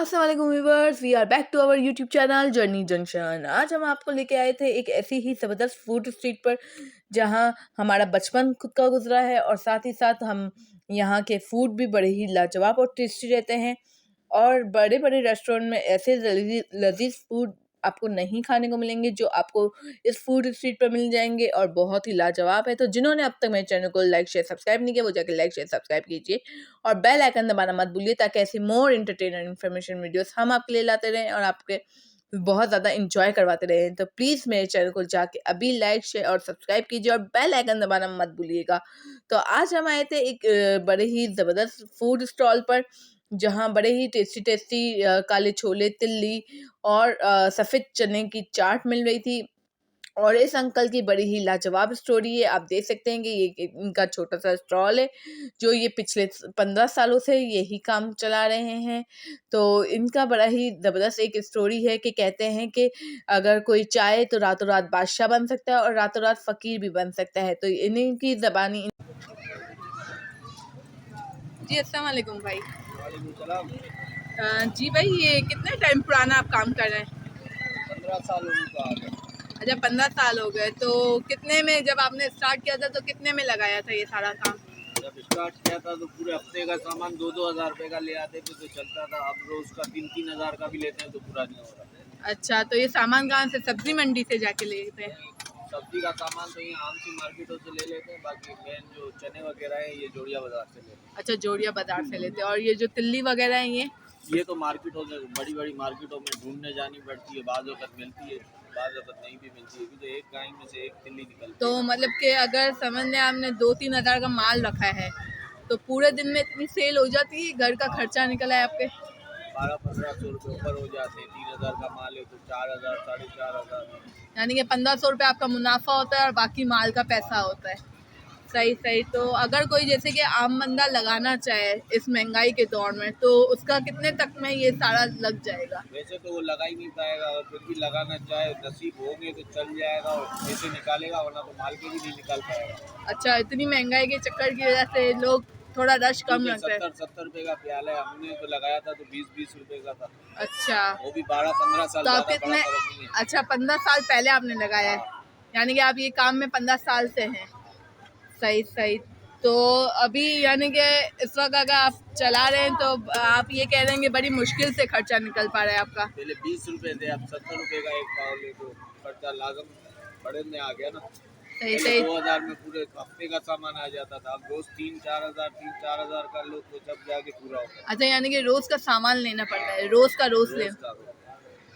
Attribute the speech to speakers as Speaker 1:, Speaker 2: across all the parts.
Speaker 1: अस्सलाम वालेकुम viewers, we are back to our YouTube channel Journey Junction. आज हम आपको लेके आए थे एक ऐसी ही ज़बरदस्त फूड स्ट्रीट पर जहां हमारा बचपन खुद का गुजरा है और साथ ही साथ हम यहाँ के फूड भी बड़े ही लाजवाब और टेस्टी रहते हैं। और बड़े बड़े रेस्टोरेंट में ऐसे लजीज फूड आपको नहीं खाने को मिलेंगे जो आपको इस फूड स्ट्रीट पर मिल जाएंगे और बहुत ही लाजवाब है। तो जिन्होंने अब तक मेरे चैनल को लाइक शेयर सब्सक्राइब नहीं किया वो जाकर लाइक शेयर सब्सक्राइब कीजिए और बेल आइकन दबाना मत भूलिए ताकि ऐसी मोर एंटरटेनर इन्फॉर्मेशन वीडियोस हम आपके लिए लाते रहें और आपके बहुत ज़्यादा इंजॉय करवाते रहें। तो प्लीज़ मेरे चैनल को जाके अभी लाइक शेयर और सब्सक्राइब कीजिए और बेल आइकन दबाना मत भूलिएगा। तो आज हम आए थे एक बड़े ही ज़बरदस्त फूड स्टॉल पर जहाँ बड़े ही टेस्टी टेस्टी काले छोले, तिल्ली और सफ़ेद चने की चाट मिल रही थी। और इस अंकल की बड़ी ही लाजवाब स्टोरी है। आप देख सकते हैं कि ये इनका छोटा सा स्टॉल है जो ये पिछले 15 सालों से यही काम चला रहे हैं। तो इनका बड़ा ही ज़बरदस्त एक स्टोरी है कि कहते हैं कि अगर कोई चाहे तो रातों रात बादशाह बन सकता है और रातों रात फ़कीर भी बन सकता है। तो इन्हीं की ज़बानी जी। अस्सलाम वालेकुम भाई। जी भाई, ये कितने टाइम पुराना आप काम कर रहे हैं?
Speaker 2: 15 साल हो गए।
Speaker 1: अच्छा, 15 साल हो गए। तो कितने में जब आपने स्टार्ट किया था तो कितने में लगाया था ये सारा काम?
Speaker 2: जब स्टार्ट किया था तो पूरे हफ्ते का सामान 2-2 हज़ार रुपये का ले आते थे तो चलता था। अब रोज का 3-3 हज़ार का भी लेते हैं तो पूरा नहीं हो रहा।
Speaker 1: अच्छा, तो ये सामान कहाँ से? सब्जी मंडी से जाके लेते हैं?
Speaker 2: सब्जी का सामान तो ये आम सी मार्केटों से ले लेते हैं। बाकी मेन जो चने वगैरह है ये जोड़िया बाजार से लेते हैं।
Speaker 1: अच्छा, जोड़िया बाजार से लेते हैं। और ये जो तिल्ली वगैरह है
Speaker 2: ये तो मार्केटों से बड़ी बड़ी मार्केटों में ढूंढने जानी पड़ती है। बाज़ वक़्त मिलती है, बाज़ वक़्त नहीं भी मिलती है क्योंकि एक गाय में से एक तिल्ली निकलती है।
Speaker 1: तो मतलब कि अगर समझ लें आपने 2-3 हज़ार का माल रखा है तो पूरे दिन में इतनी सेल हो जाती है? घर का खर्चा निकला है आपके?
Speaker 2: 1200-1500 रुपये ऊपर हो जाते हैं। 3 हज़ार का माल है तो 4 हज़ार, 4,500।
Speaker 1: यानी कि 1500 रुपये आपका मुनाफा होता है और बाकी माल का पैसा होता है। सही सही। तो अगर कोई जैसे कि आम बंदा लगाना चाहे इस महंगाई के दौर में तो उसका कितने तक में ये सारा लग जाएगा?
Speaker 2: वैसे तो वो लगा ही नहीं पाएगा और फिर भी लगाना चाहे नसीब होंगे तो चल जाएगा और पैसे निकालेगा, वरना तो माल के भी नहीं निकाल पाएगा।
Speaker 1: अच्छा, इतनी महंगाई के चक्कर की वजह से लोग थोड़ा रश कम लगता है।
Speaker 2: 70-70 रुपये का प्याला है। हमने तो लगाया था तो 20-20 रुपये का था।
Speaker 1: अच्छा,
Speaker 2: वो भी 12-15 साल
Speaker 1: तो आप
Speaker 2: ज़्यादा बड़ा
Speaker 1: कितने?
Speaker 2: फर्क नहीं है।
Speaker 1: अच्छा, 15 साल पहले आपने लगाया है, यानी कि आप ये काम में 15 साल से हैं। सही सही। तो अभी यानी कि इस वक्त अगर आप चला रहे हैं तो आप ये कह रहे हैं कि बड़ी मुश्किल से खर्चा निकल पा रहा है आपका।
Speaker 2: पहले 20 रुपये थे, अब 70 रुपये का एक पाव ले तो खर्चा लाजम बड़े में आ गया ना।
Speaker 1: सही
Speaker 2: पहले
Speaker 1: सही।
Speaker 2: 2 हज़ार में पूरे हफ्ते का सामान आ जाता था। अब रोज 3-4 हज़ार, 3-4 हज़ार का लो तो जब जाके पूरा होता है।
Speaker 1: अच्छा, यानी कि रोज़ का सामान लेना पड़ता है, रोज़ का रोज़ ले।
Speaker 2: रोज का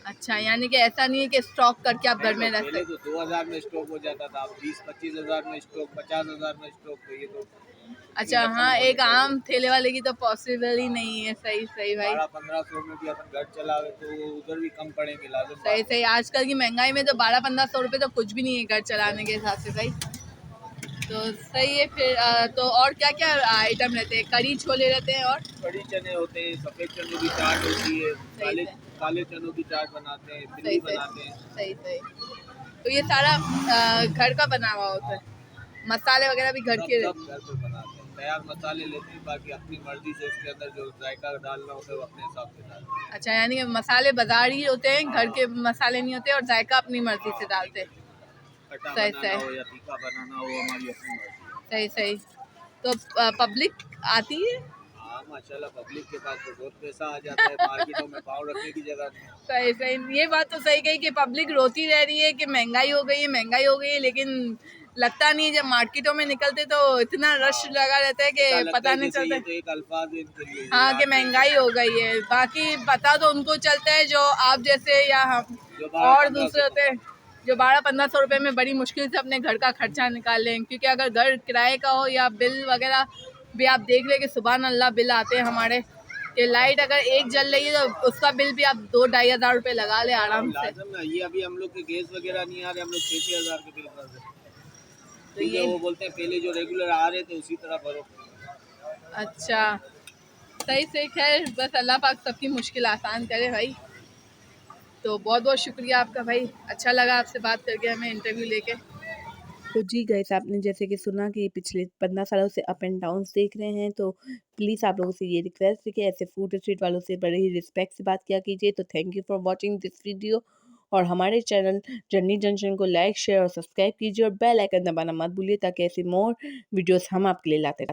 Speaker 1: अच्छा, यानी कि ऐसा नहीं है कि स्टॉक करके आप घर में रख
Speaker 2: पहले
Speaker 1: सकते?
Speaker 2: तो 2 हज़ार में स्टॉक हो जाता था। अब 20-25 हज़ार में स्टॉक, 50 हज़ार में स्टॉक। तो ये तो
Speaker 1: अच्छा हाँ, एक आम ठेले वाले की तो पॉसिबल ही नहीं है। सही सही भाई।
Speaker 2: 12-1500 में भी अपन घर चलावे तो उधर भी कम पड़ेंगे लाजम।
Speaker 1: सही सही। आजकल की महंगाई में तो 1200-1500 रुपये तो कुछ भी नहीं है घर चलाने के हिसाब से भाई। तो सही है फिर। तो और क्या क्या आइटम रहते हैं? कड़ी छोले रहते हैं और
Speaker 2: कड़ी चने होते हैं, सफ़ेद चनों की चाट होती है,
Speaker 1: सही
Speaker 2: काले चनों की चाट बनाते हैं,
Speaker 1: सही
Speaker 2: तिल्ली
Speaker 1: सही
Speaker 2: बनाते हैं।
Speaker 1: सही सही। तो ये सारा घर का बना हुआ होता है? मसाले वगैरह भी घर के?
Speaker 2: सब घर पे बनाते हैं। तैयार मसाले लेते हैं, बाकी अपनी मर्जी से उसके अंदर जो जायका डालना होता है वो अपने हिसाब से डालते हैं।
Speaker 1: अच्छा, यानी कि मसाले बाजार ही होते हैं, घर के मसाले नहीं होते और जायका अपनी मर्जी से डालते हैं।
Speaker 2: खट्टा
Speaker 1: सही
Speaker 2: बनाना
Speaker 1: सही
Speaker 2: हो या तीखा बनाना हो, हमारी अपनी मर्जी।
Speaker 1: सही सही। तो पब्लिक आती है?
Speaker 2: हाँ माशाल्लाह, पब्लिक के पास तो बहुत पैसा आ जाता है। मार्केटों में पाँव रखने की जगह नहीं।
Speaker 1: सही सही। ये बात तो सही कही कि पब्लिक रोती रह रही है कि महंगाई हो गई है, महंगाई हो गई है, लेकिन लगता नहीं है। जब मार्केटों में निकलते तो इतना रश लगा रहता है कि पता नहीं चलता।
Speaker 2: ये तो एक अल्फाज है इनके लिए।
Speaker 1: हाँ, कि महंगाई हो गई है। बाकी पता तो उनको चलता है जो आप जैसे या हम
Speaker 2: जो
Speaker 1: और दूसरे होते हैं जो 1200-1500 रुपये में बड़ी मुश्किल से अपने घर का खर्चा निकाल लें। क्योंकि अगर घर किराए का हो या बिल वगैरह भी आप देख लें कि सुबहान अल्लाह बिल आते हैं हमारे कि लाइट अगर एक जल रही है तो उसका बिल भी आप 2-2.5 हज़ार रुपये लगा ले आराम से।
Speaker 2: लाजम ना, ये अभी हम लोग के गैस वगैरह नहीं आ रहे, हम लोग 6-6 हज़ार के बिल भर रहे हैं।
Speaker 1: तो ये
Speaker 2: वो बोलते हैं पहले जो रेगुलर आ रहे थे उसी तरह भरो।
Speaker 1: अच्छा, सही से। खैर, बस अल्लाह पाक सबकी मुश्किल आसान करे भाई। तो बहुत बहुत शुक्रिया आपका भाई, अच्छा लगा आपसे बात करके, हमें इंटरव्यू लेके। तो जी गाइस, आपने जैसे कि सुना कि पिछले 15 सालों से अप एंड डाउन्स देख रहे हैं, तो प्लीज़ आप लोगों से ये रिक्वेस्ट है कि ऐसे फूड स्ट्रीट वालों से बड़े ही रिस्पेक्ट से बात किया कीजिए। तो thank you for watching this video, और हमारे चैनल जर्नी जंक्शन को लाइक, शेयर और सब्सक्राइब कीजिए, और बेल आइकन दबाना मत भूलिए, ताकि ऐसी मोर वीडियोस हम आपके लिए लाते रहें।